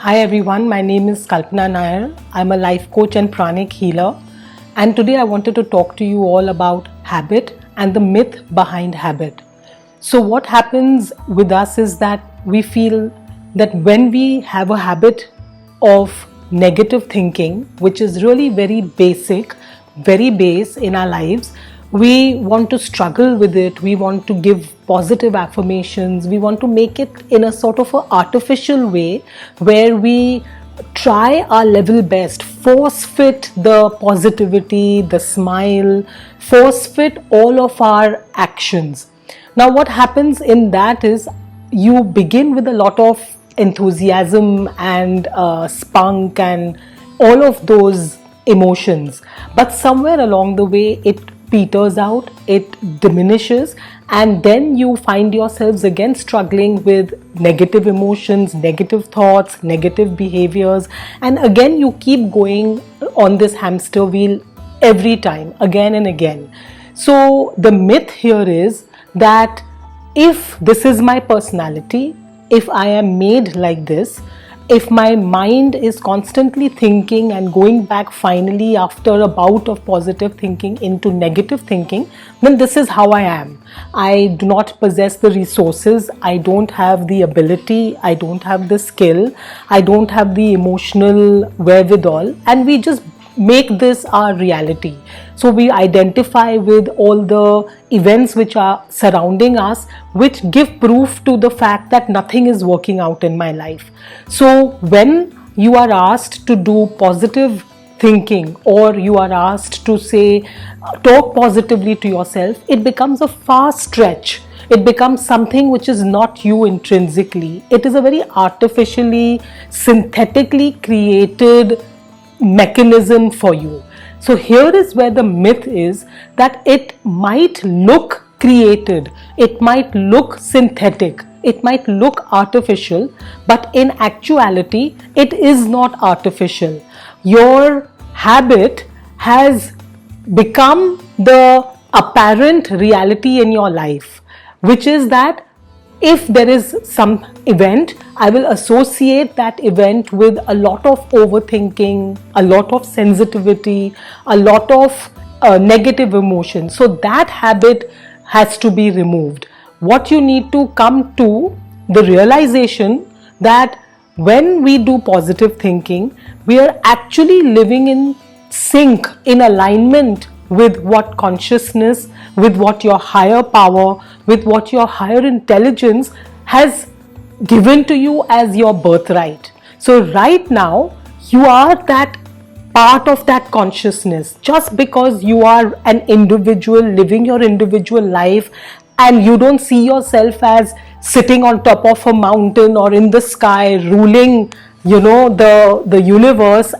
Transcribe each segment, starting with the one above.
Hi everyone, my name is Kalpana Nair. I'm a life coach and pranic healer, and today I wanted to talk to you all about habit and the myth behind habit. So what happens with us is that we feel that when we have a habit of negative thinking, which is really very basic, very base in our lives, we want to struggle with it. We want to give positive affirmations. We want to make it in a sort of an artificial way where we try our level best, force fit the positivity, the smile, force fit all of our actions. Now, what happens in that is you begin with a lot of enthusiasm and spunk and all of those emotions, but somewhere along the way it peters out, it diminishes, and then you find yourselves again struggling with negative emotions, negative thoughts, negative behaviors, and again you keep going on this hamster wheel every time, again and again. So the myth here is that if this is my personality, if I am made like this, if my mind is constantly thinking and going back finally after a bout of positive thinking into negative thinking, then this is how I am. I do not possess the resources, I don't have the ability, I don't have the skill, I don't have the emotional wherewithal, and we just make this our reality. So we identify with all the events which are surrounding us, which give proof to the fact that nothing is working out in my life. So when you are asked to do positive thinking, or you are asked to say, talk positively to yourself, it becomes a far stretch. It becomes something which is not you intrinsically. It is a very artificially, synthetically created mechanism for you. So here is where the myth is, that it might look created, it might look synthetic, it might look artificial, but in actuality it is not artificial. Your habit has become the apparent reality in your life, which is that if there is some event, I will associate that event with a lot of overthinking, a lot of sensitivity, a lot of negative emotions. So that habit has to be removed. What you need to come to the realization that when we do positive thinking, we are actually living in sync, in alignment with what consciousness, with what your higher power, with what your higher intelligence has given to you as your birthright. So right now, you are that part of that consciousness. Just because you are an individual living your individual life and you don't see yourself as sitting on top of a mountain or in the sky ruling, the universe,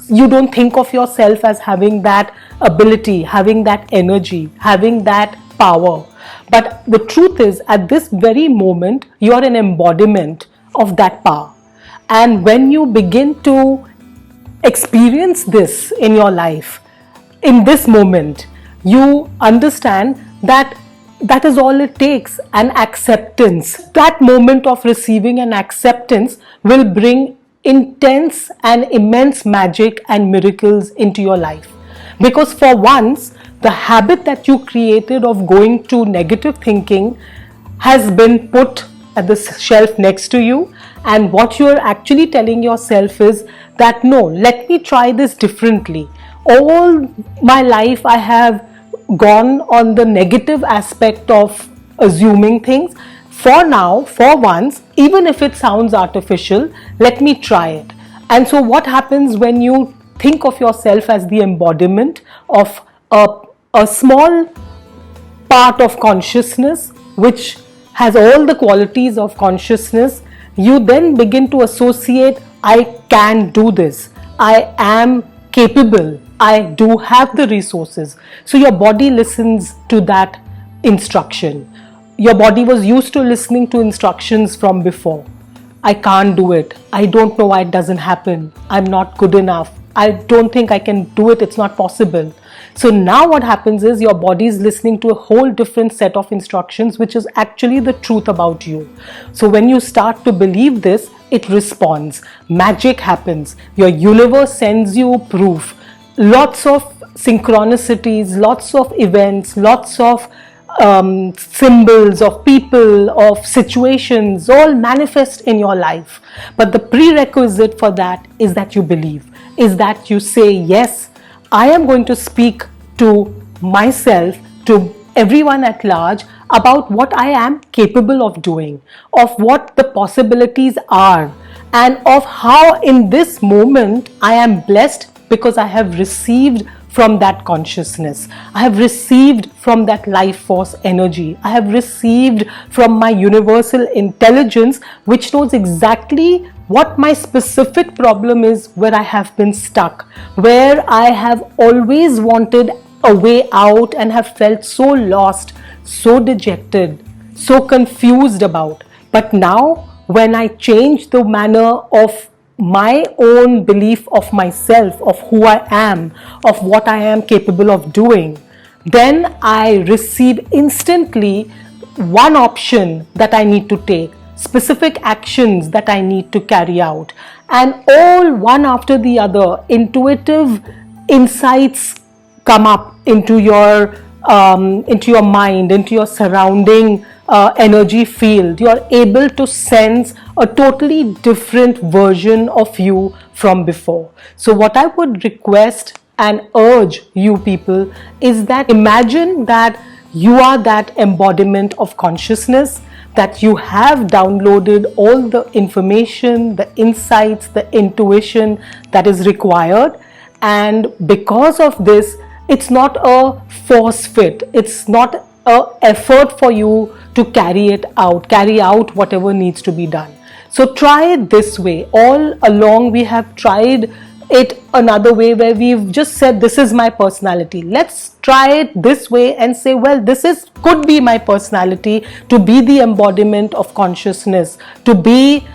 you don't think of yourself as having that ability, having that energy, having that power. But the truth is, at this very moment, you are an embodiment of that power. And when you begin to experience this in your life, in this moment, you understand that that is all it takes, an acceptance. That moment of receiving an acceptance will bring intense and immense magic and miracles into your life. Because for once, the habit that you created of going to negative thinking has been put at the shelf next to you, and what you're actually telling yourself is that no, let me try this differently. All my life I have gone on the negative aspect of assuming things. For now, for once, even if it sounds artificial, let me try it. And so what happens when you think of yourself as the embodiment of a small part of consciousness which has all the qualities of consciousness, you then begin to associate, I can do this, I am capable, I do have the resources. So your body listens to that instruction. Your body was used to listening to instructions from before. I can't do it. I don't know why it doesn't happen. I'm not good enough. I don't think I can do it, it's not possible. So now what happens is your body is listening to a whole different set of instructions, which is actually the truth about you. So when you start to believe this, it responds. Magic happens. Your universe sends you proof. Lots of synchronicities, lots of events, lots of symbols of people, of situations, all manifest in your life. But the prerequisite for that is that you believe, is that you say, yes, I am going to speak to myself, to everyone at large, about what I am capable of doing, of what the possibilities are, and of how in this moment I am blessed because I have received from that consciousness. I have received from that life force energy. I have received from my universal intelligence, which knows exactly what my specific problem is, where I have been stuck, where I have always wanted a way out and have felt so lost, so dejected, so confused about. But now, when I change the manner of my own belief of myself, of who I am, of what I am capable of doing, then I receive instantly one option that I need to take, specific actions that I need to carry out, and all one after the other, intuitive insights come up into your mind, into your surrounding energy field. You are able to sense a totally different version of you from before. So what I would request and urge you people is that imagine that you are that embodiment of consciousness, that you have downloaded all the information, the insights, the intuition that is required. And because of this, it's not a force fit. It's not an effort for you to carry out whatever needs to be done. So try it this way. All along we have tried it another way, where we've just said, this is my personality. Let's try it this way and say, well, could be my personality, to be the embodiment of consciousness, to be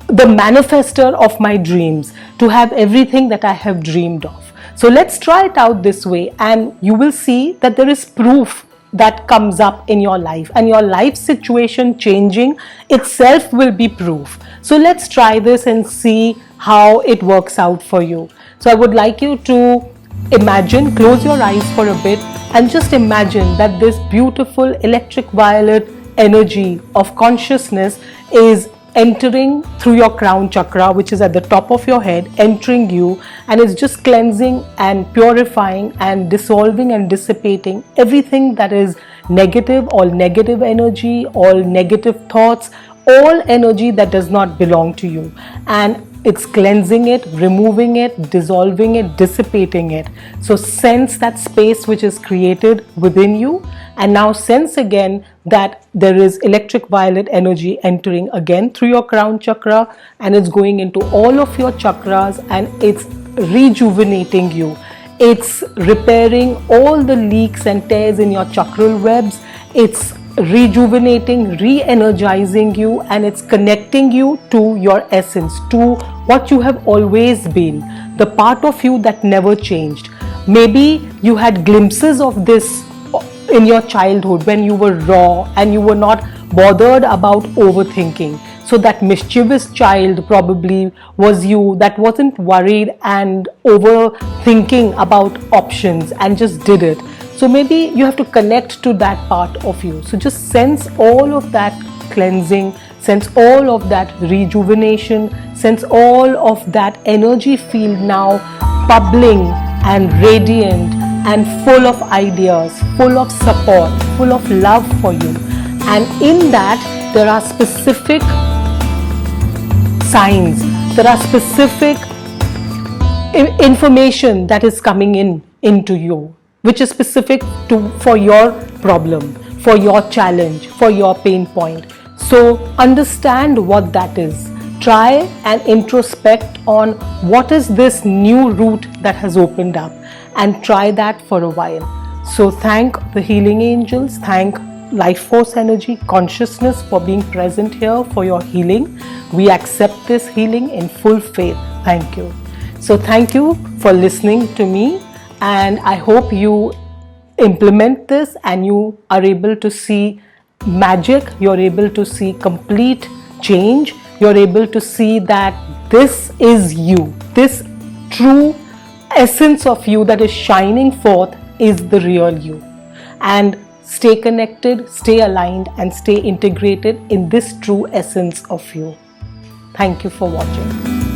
the manifester of my dreams, to have everything that I have dreamed of. So let's try it out this way, and you will see that there is proof that comes up in your life, and your life situation changing itself will be proof. So let's try this and see how it works out for you. So I would like you to imagine, close your eyes for a bit, and just imagine that this beautiful electric violet energy of consciousness is entering through your crown chakra, which is at the top of your head, entering you, and is just cleansing and purifying and dissolving and dissipating everything that is negative, all negative energy, all negative thoughts, all energy that does not belong to you. And it's cleansing it, removing it, dissolving it, dissipating it. So sense that space which is created within you, and now sense again that there is electric violet energy entering again through your crown chakra, and it's going into all of your chakras, and it's rejuvenating you. It's repairing all the leaks and tears in your chakral webs. It's rejuvenating, re-energizing you, and it's connecting you to your essence, to what you have always been, the part of you that never changed. Maybe you had glimpses of this in your childhood when you were raw and you were not bothered about overthinking. So that mischievous child probably was you, that wasn't worried and overthinking about options and just did it. So maybe you have to connect to that part of you. So just sense all of that cleansing, sense all of that rejuvenation, sense all of that energy field now bubbling and radiant and full of ideas, full of support, full of love for you. And in that, there are specific signs, there are specific information that is coming into you, which is specific for your problem, for your challenge, for your pain point. So understand what that is. Try and introspect on what is this new route that has opened up, and try that for a while. So thank the healing angels, thank life force energy, consciousness for being present here for your healing. We accept this healing in full faith. Thank you. So thank you for listening to me, and I hope you implement this and you are able to see magic, you're able to see complete change, you're able to see that this is you, this true essence of you that is shining forth is the real you. And stay connected, stay aligned, and stay integrated in this true essence of you. Thank you for watching.